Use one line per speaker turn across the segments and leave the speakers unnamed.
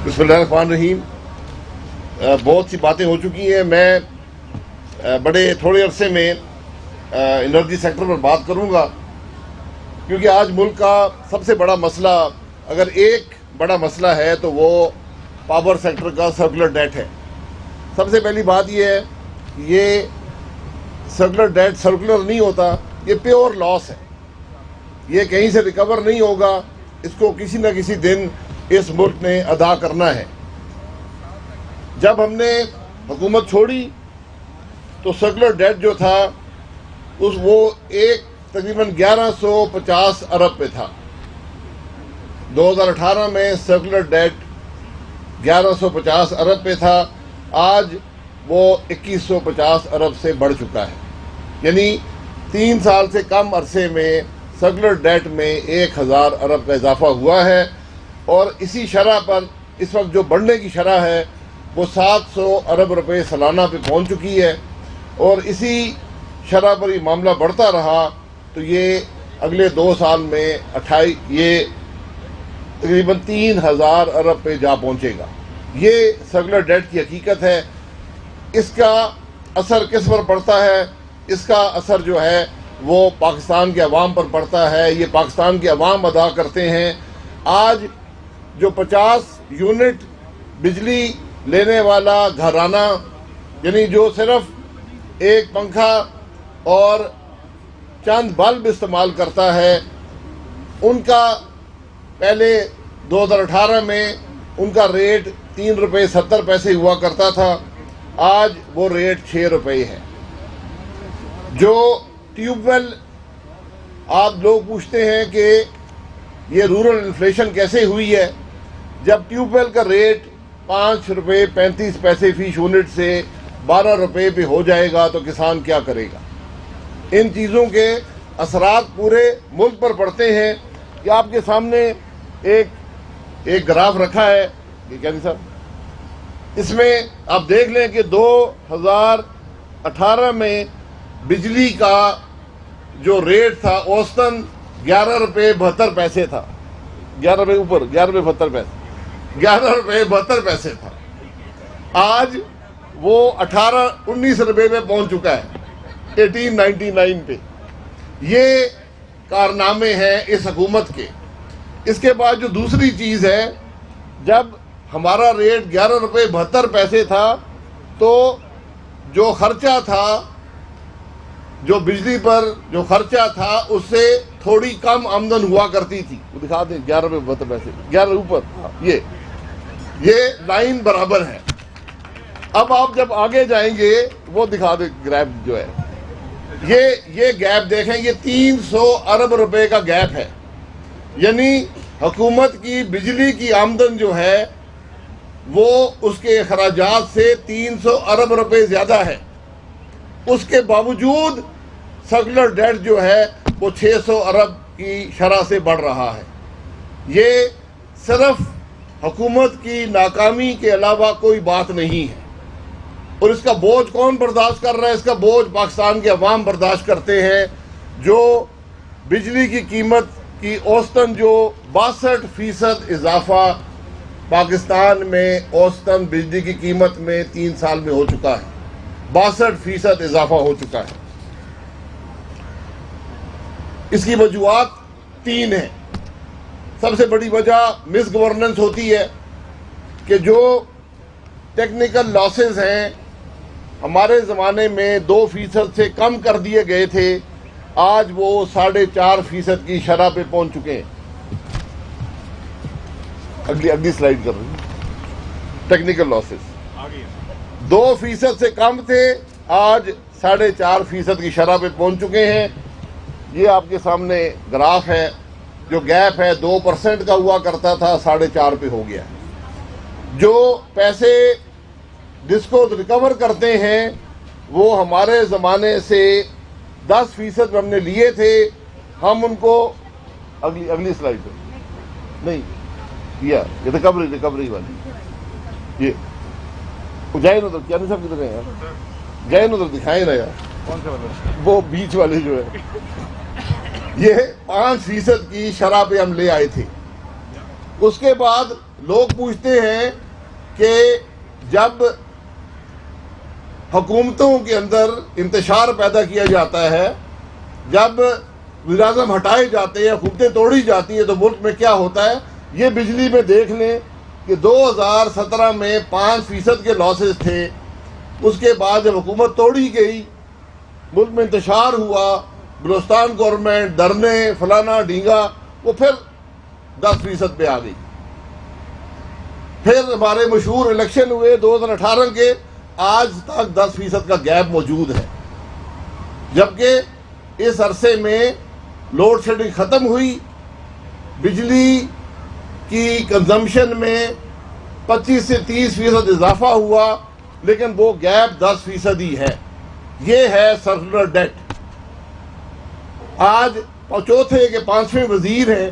بسم اللہ الرحمن الرحیم. بہت سی باتیں ہو چکی ہیں. میں بڑے تھوڑے عرصے میں انرجی سیکٹر پر بات کروں گا، کیونکہ آج ملک کا سب سے بڑا مسئلہ، اگر ایک بڑا مسئلہ ہے تو وہ پاور سیکٹر کا سرکولر ڈیٹ ہے. سب سے پہلی بات یہ ہے، یہ سرکولر ڈیٹ سرکولر نہیں ہوتا، یہ پیور لاس ہے. یہ کہیں سے ریکور نہیں ہوگا، اس کو کسی نہ کسی دن اس ملک نے ادا کرنا ہے. جب ہم نے حکومت چھوڑی تو سرکولر ڈیٹ جو تھا وہ ایک تقریباً 1150 ارب پہ تھا. 2018 میں سرکولر ڈیٹ 1150 ارب پہ تھا. آج وہ 2150 ارب سے بڑھ چکا ہے. یعنی 3 سال سے کم عرصے میں سرکولر ڈیٹ میں 1000 ارب کا اضافہ ہوا ہے، اور اسی شرح پر اس وقت جو بڑھنے کی شرح ہے وہ 700 ارب روپے سالانہ پہ پہنچ چکی ہے. اور اسی شرح پر یہ معاملہ بڑھتا رہا تو یہ اگلے 2 سال میں یہ تقریباً 3000 ارب پہ جا پہنچے گا. یہ سرکولر ڈیٹ کی حقیقت ہے. اس کا اثر کس پر پڑتا ہے؟ اس کا اثر جو ہے وہ پاکستان کے عوام پر پڑتا ہے. یہ پاکستان کے عوام ادا کرتے ہیں. آج جو 50 یونٹ بجلی لینے والا گھرانہ، یعنی جو صرف ایک پنکھا اور چند بلب استعمال کرتا ہے، ان کا پہلے 2018 میں ان کا ریٹ 3 روپے 70 پیسے ہوا کرتا تھا. آج وہ ریٹ 6 روپے ہے. جو ٹیوب ویل، آپ لوگ پوچھتے ہیں کہ یہ رورل انفلیشن کیسے ہوئی ہے. جب ٹیوب ویل کا ریٹ 5 روپے 35 پیسے فی یونٹ سے 12 روپے پہ ہو جائے گا تو کسان کیا کرے گا؟ ان چیزوں کے اثرات پورے ملک پر پڑتے ہیں. کہ آپ کے سامنے ایک گراف رکھا ہے، یہ کیا نہیں صاحب، اس میں آپ دیکھ لیں کہ 2018 میں بجلی کا جو ریٹ تھا اوسطاً 11 روپے 72 پیسے تھا. 11 روپے اوپر 11 روپے 72 پیسے 11 روپے 72 پیسے تھا. آج وہ 19 روپے پہ پہنچ چکا ہے، 1899 پہ. یہ کارنامے ہیں اس حکومت کے. اس کے بعد جو دوسری چیز ہے، جب ہمارا ریٹ 11 روپے 72 پیسے تھا تو جو خرچہ تھا، جو بجلی پر جو خرچہ تھا، اس سے تھوڑی کم آمدن ہوا کرتی تھی. وہ دکھا دیں 11 روپے 72 پیسے 11 اوپر، یہ لائن برابر ہے. اب آپ جب آگے جائیں گے وہ دکھا دیں گریف جو ہے، یہ گیپ دیکھیں، یہ 300 ارب روپے کا گیپ ہے. یعنی حکومت کی بجلی کی آمدن جو ہے وہ اس کے اخراجات سے 300 ارب روپے زیادہ ہے. اس کے باوجود سرکولر ڈیٹ جو ہے وہ 600 ارب کی شرح سے بڑھ رہا ہے. یہ صرف حکومت کی ناکامی کے علاوہ کوئی بات نہیں ہے. اور اس کا بوجھ کون برداشت کر رہا ہے؟ اس کا بوجھ پاکستان کے عوام برداشت کرتے ہیں، جو بجلی کی قیمت کی اوسطاً جو 62% اضافہ پاکستان میں اوسطاً بجلی کی قیمت میں 3 سال میں ہو چکا ہے. 62% اضافہ ہو چکا ہے. اس کی وجوہات 3 ہیں. سب سے بڑی وجہ مس گورننس ہوتی ہے کہ جو ٹیکنیکل لاسز ہیں ہمارے زمانے میں 2% سے کم کر دیے گئے تھے، آج وہ 4.5% کی شرح پہ پہنچ چکے ہیں. اگلی سلائیڈ کر رہی ہوں. ٹیکنیکل لاسز 2% سے کم تھے، آج 4.5% کی شرح پہ پہنچ چکے ہیں. یہ آپ کے سامنے گراف ہے. جو گیپ ہے 2% کا ہوا کرتا تھا، 4.5 پہ ہو گیا. جو پیسے جس کو ریکور کرتے ہیں وہ ہمارے زمانے سے 10% ہم نے لیے تھے. ہم ان کو اگلی سلائیڈ پہ نہیں، یہ ریکوری والی، یہ جائن ادھر کیا نہیں صاحب کدھر ہیں یار؟ جائن ادھر دکھائیں نا یار، وہ بیچ والے جو ہے. یہ 5% کی شرح پہ ہم لے آئے تھے. اس کے بعد لوگ پوچھتے ہیں کہ جب حکومتوں کے اندر انتشار پیدا کیا جاتا ہے، جب وزیر اعظم ہٹائے جاتے ہیں، حکومتیں توڑی جاتی ہیں، تو ملک میں کیا ہوتا ہے؟ یہ بجلی میں دیکھ لیں کہ 2017 میں 5% کے لاسز تھے. اس کے بعد جب حکومت توڑی گئی، ملک میں انتشار ہوا، بلوچستان گورنمنٹ، دھرنے، فلانا ڈھینگا، وہ پھر 10% پہ آ گئی. پھر ہمارے مشہور الیکشن ہوئے 2018 کے، آج تک 10% کا گیپ موجود ہے. جبکہ اس عرصے میں لوڈ شیڈنگ ختم ہوئی، بجلی کی کنزمپشن میں 25 سے 30% اضافہ ہوا، لیکن وہ گیپ 10% ہی ہے. یہ ہے سرکولر ڈیٹ. آج چوتھے کے 5ویں وزیر ہیں،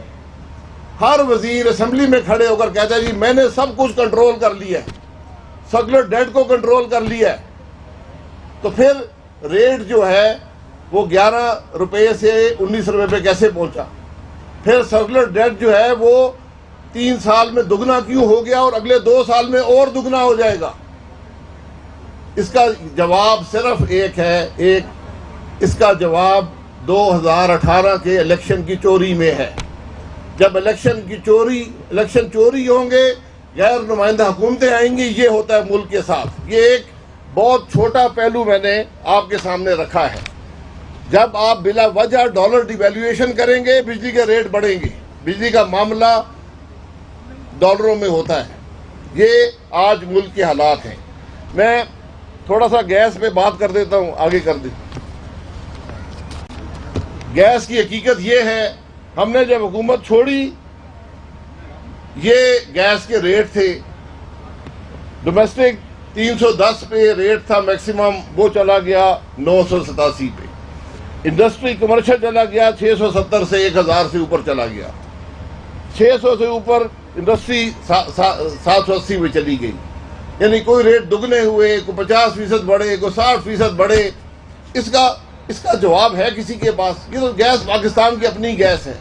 ہر وزیر اسمبلی میں کھڑے ہو کر کہتا ہے جی میں نے سب کچھ کنٹرول کر لیا ہے، سرکولر ڈیٹ کو کنٹرول کر لیا ہے. تو پھر ریٹ جو ہے وہ 11 روپے سے 19 روپے پہ کیسے پہنچا؟ پھر سرکولر ڈیٹ جو ہے وہ 3 سال میں دگنا کیوں ہو گیا اور اگلے 2 سال میں اور دگنا ہو جائے گا؟ اس کا جواب صرف ایک ہے، اس کا جواب 2018 کے الیکشن کی چوری میں ہے. جب الیکشن چوری ہوں گے، غیر نمائندہ حکومتیں آئیں گی، یہ ہوتا ہے ملک کے ساتھ. یہ ایک بہت چھوٹا پہلو میں نے آپ کے سامنے رکھا ہے. جب آپ بلا وجہ ڈالر ڈی ویلیویشن کریں گے، بجلی کے ریٹ بڑھیں گے. بجلی کا معاملہ ڈالروں میں ہوتا ہے. یہ آج ملک کے حالات ہیں. میں تھوڑا سا گیس پہ بات کر دیتا ہوں، آگے کر دیں. گیس کی حقیقت یہ ہے، ہم نے جب حکومت چھوڑی، یہ گیس کے ریٹ تھے. ڈومیسٹک 310 پہ ریٹ تھا میکسیمم، وہ چلا گیا 987 پہ. انڈسٹری کمرشل چلا گیا 670 سے 1000 سے اوپر چلا گیا. 600 سے اوپر انڈسٹری 780 میں چلی گئی. یعنی کوئی ریٹ دگنے ہوئے، کوئی 50% بڑھے، کوئی 60% بڑھے. اس کا جواب ہے کسی کے پاس؟ یہ تو گیس پاکستان کی اپنی گیس ہے،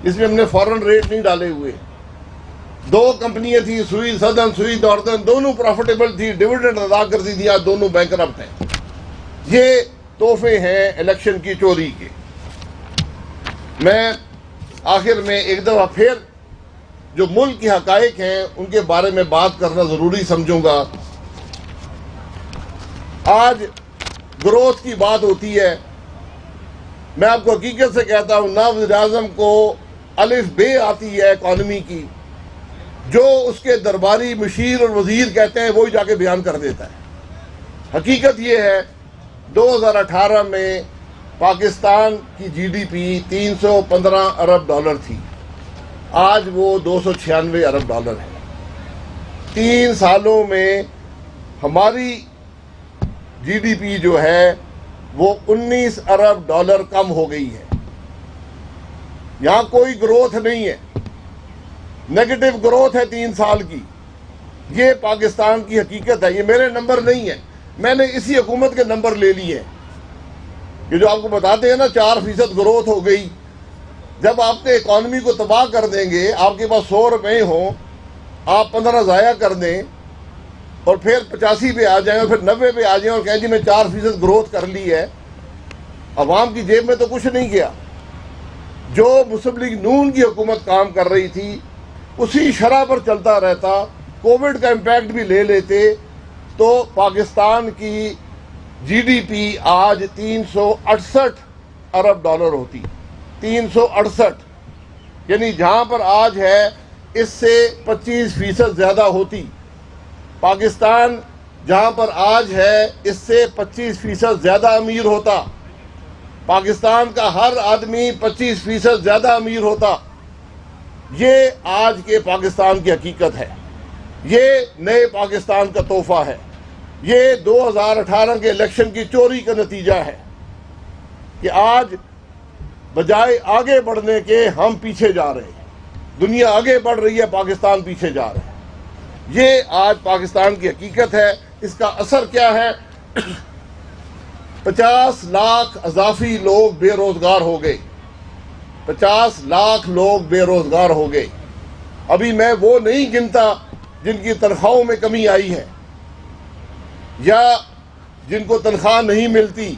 اس میں ہم نے فورن ریٹ نہیں ڈالے ہوئے. 2 کمپنیاں تھیں، سوئی سدرن، سوئی ناردرن، دونوں پروفیٹیبل تھی، ڈیویڈنڈ ادا کرتی تھی، آج دونوں بینکرپٹ ہیں. یہ تحفے ہیں الیکشن کی چوری کے. میں آخر میں ایک دفعہ پھر جو ملک کے حقائق ہیں ان کے بارے میں بات کرنا ضروری سمجھوں گا. آج گروتھ کی بات ہوتی ہے. میں آپ کو حقیقت سے کہتا ہوں، نہ وزیر اعظم کو الف بے آتی ہے اکانومی کی. جو اس کے درباری مشیر اور وزیر کہتے ہیں وہی جا کے بیان کر دیتا ہے. حقیقت یہ ہے 2018 میں پاکستان کی جی ڈی پی 315 ارب ڈالر تھی، آج وہ 296 ارب ڈالر ہے. 3 سالوں میں ہماری جی ڈی پی جو ہے وہ 19 ارب ڈالر کم ہو گئی ہے. یہاں کوئی گروتھ نہیں ہے، نیگیٹو گروتھ ہے 3 سال کی. یہ پاکستان کی حقیقت ہے. یہ میرے نمبر نہیں ہے، میں نے اسی حکومت کے نمبر لے لیے ہیں. یہ جو آپ کو بتاتے ہیں نا 4% گروتھ ہو گئی. جب آپ نے اکانومی کو تباہ کر دیں گے، آپ کے پاس 100 روپے ہوں، آپ 15 ضائع کر دیں اور پھر 85 پہ آ جائیں اور پھر 90 پہ آ جائیں اور کہیں جی میں 4% گروتھ کر لی ہے، عوام کی جیب میں تو کچھ نہیں گیا. جو مسلم لیگ نون کی حکومت کام کر رہی تھی اسی شرح پر چلتا رہتا، کووڈ کا امپیکٹ بھی لے لیتے، تو پاکستان کی جی ڈی پی آج 368 ارب ڈالر ہوتی. 368، یعنی جہاں پر آج ہے اس سے 25% زیادہ ہوتی. پاکستان جہاں پر آج ہے اس سے 25% زیادہ امیر ہوتا. پاکستان کا ہر آدمی 25% زیادہ امیر ہوتا. یہ آج کے پاکستان کی حقیقت ہے. یہ نئے پاکستان کا تحفہ ہے. یہ 2018 کے الیکشن کی چوری کا نتیجہ ہے کہ آج بجائے آگے بڑھنے کے ہم پیچھے جا رہے ہیں. دنیا آگے بڑھ رہی ہے، پاکستان پیچھے جا رہا ہے. یہ آج پاکستان کی حقیقت ہے. اس کا اثر کیا ہے؟ 50 لاکھ اضافی لوگ بے روزگار ہو گئے. 50 لاکھ لوگ بے روزگار ہو گئے. ابھی میں وہ نہیں گنتا جن کی تنخواہوں میں کمی آئی ہے یا جن کو تنخواہ نہیں ملتی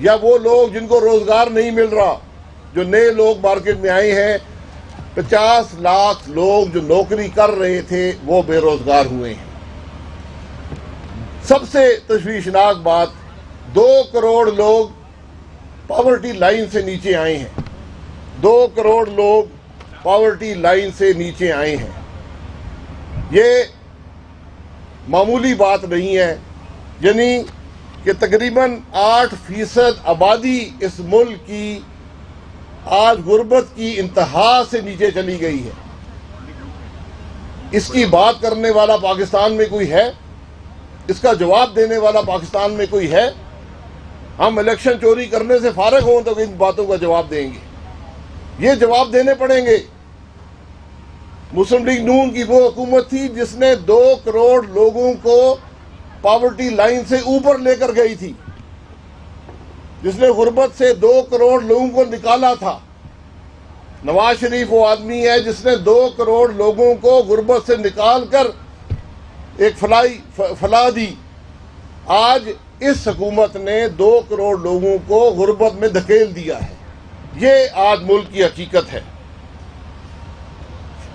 یا وہ لوگ جن کو روزگار نہیں مل رہا. جو نئے لوگ مارکیٹ میں آئے ہیں 50 لاکھ لوگ جو نوکری کر رہے تھے وہ بے روزگار ہوئے ہیں. سب سے تشویشناک بات 2 کروڑ لوگ پاورٹی لائن سے نیچے آئے ہیں. 2 کروڑ لوگ پاورٹی لائن سے نیچے آئے ہیں. یہ معمولی بات نہیں ہے. یعنی کہ تقریباً 8% آبادی اس ملک کی آج غربت کی انتہا سے نیچے چلی گئی ہے. اس کی بات کرنے والا پاکستان میں کوئی ہے؟ اس کا جواب دینے والا پاکستان میں کوئی ہے؟ ہم الیکشن چوری کرنے سے فارغ ہوں تو ان باتوں کا جواب دیں گے. یہ جواب دینے پڑیں گے. مسلم لیگ نون کی وہ حکومت تھی جس نے 2 کروڑ لوگوں کو پاورٹی لائن سے اوپر لے کر گئی تھی، جس نے غربت سے 2 کروڑ لوگوں کو نکالا تھا. نواز شریف وہ آدمی ہے جس نے 2 کروڑ لوگوں کو غربت سے نکال کر ایک فلاح دی. آج اس حکومت نے 2 کروڑ لوگوں کو غربت میں دھکیل دیا ہے. یہ آج ملک کی حقیقت ہے.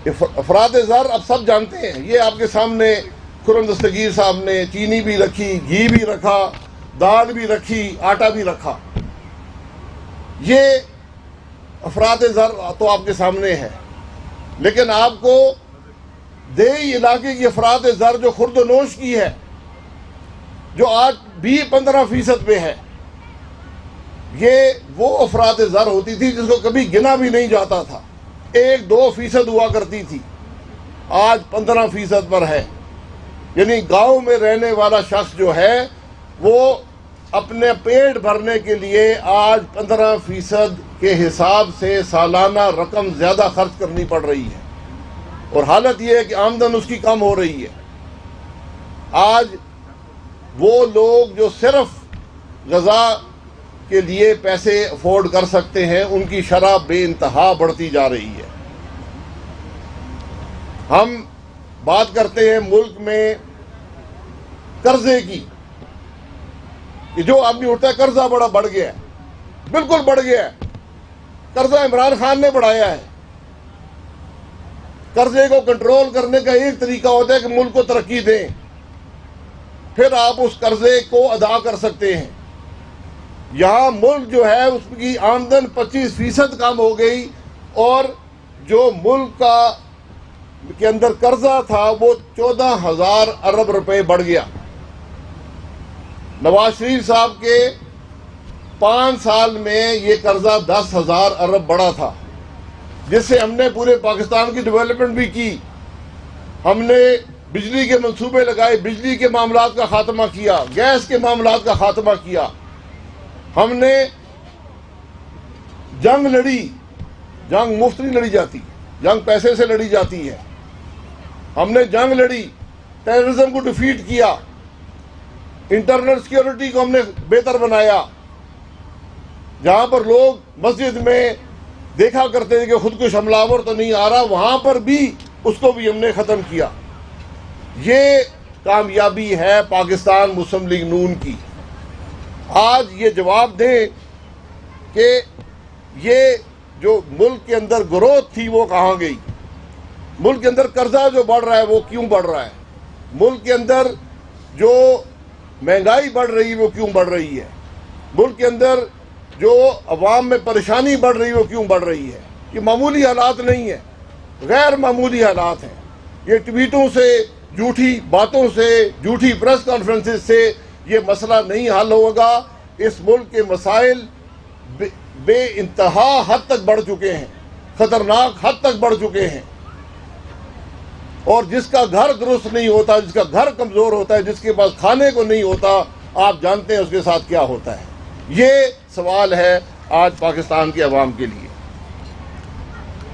افراط زر اب سب جانتے ہیں. یہ آپ کے سامنے خرم دستگیر صاحب نے چینی بھی رکھی، گھی بھی رکھا، دال بھی رکھی، آٹا بھی رکھا. یہ افراط زر تو آپ کے سامنے ہے. لیکن آپ کو دیہی علاقے کی افراط زر جو خرد و نوش کی ہے، جو آج بھی 15% پہ ہے، یہ وہ افراط زر ہوتی تھی جس کو کبھی گنا بھی نہیں جاتا تھا. 1-2% ہوا کرتی تھی، آج 15% پر ہے. یعنی گاؤں میں رہنے والا شخص جو ہے وہ اپنے پیٹ بھرنے کے لیے آج 15% کے حساب سے سالانہ رقم زیادہ خرچ کرنی پڑ رہی ہے. اور حالت یہ ہے کہ آمدن اس کی کم ہو رہی ہے. آج وہ لوگ جو صرف غذا کے لیے پیسے افورڈ کر سکتے ہیں، ان کی شرح بے انتہا بڑھتی جا رہی ہے. ہم بات کرتے ہیں ملک میں قرضے کی کہ جو آدمی اٹھتا ہے قرضہ بڑا بڑھ گیا ہے. بالکل بڑھ گیا ہے. قرضہ عمران خان نے بڑھایا ہے. قرضے کو کنٹرول کرنے کا ایک طریقہ ہوتا ہے کہ ملک کو ترقی دیں، پھر آپ اس قرضے کو ادا کر سکتے ہیں. یہاں ملک جو ہے اس کی آمدن 25% کم ہو گئی اور جو ملک کے اندر قرضہ تھا وہ 14,000 ارب روپے بڑھ گیا. نواز شریف صاحب کے 5 سال میں یہ قرضہ 10,000 ارب بڑھا تھا، جس سے ہم نے پورے پاکستان کی ڈیولپمنٹ بھی کی. ہم نے بجلی کے منصوبے لگائے، بجلی کے معاملات کا خاتمہ کیا، گیس کے معاملات کا خاتمہ کیا. ہم نے جنگ لڑی. جنگ مفت نہیں لڑی جاتی، جنگ پیسے سے لڑی جاتی ہے. ہم نے جنگ لڑی، ٹیررزم کو ڈیفیٹ کیا، انٹرنل سیکیورٹی کو ہم نے بہتر بنایا. جہاں پر لوگ مسجد میں دیکھا کرتے تھے کہ خود کش حملہ آور تو نہیں آ رہا، وہاں پر بھی اس کو بھی ہم نے ختم کیا. یہ کامیابی ہے پاکستان مسلم لیگ نون کی. آج یہ جواب دیں کہ یہ جو ملک کے اندر گروتھ تھی وہ کہاں گئی. ملک کے اندر قرضہ جو بڑھ رہا ہے وہ کیوں بڑھ رہا ہے. ملک کے اندر جو مہنگائی بڑھ رہی ہے وہ کیوں بڑھ رہی ہے. ملک کے اندر جو عوام میں پریشانی بڑھ رہی ہے وہ کیوں بڑھ رہی ہے. یہ معمولی حالات نہیں ہیں، غیر معمولی حالات ہیں. یہ ٹویٹوں سے، جھوٹی باتوں سے، جھوٹی پریس کانفرنسز سے یہ مسئلہ نہیں حل ہوگا. اس ملک کے مسائل بے انتہا حد تک بڑھ چکے ہیں، خطرناک حد تک بڑھ چکے ہیں. اور جس کا گھر درست نہیں ہوتا، جس کا گھر کمزور ہوتا ہے، جس کے پاس کھانے کو نہیں ہوتا، آپ جانتے ہیں اس کے ساتھ کیا ہوتا ہے. یہ سوال ہے آج پاکستان کے عوام کے لیے.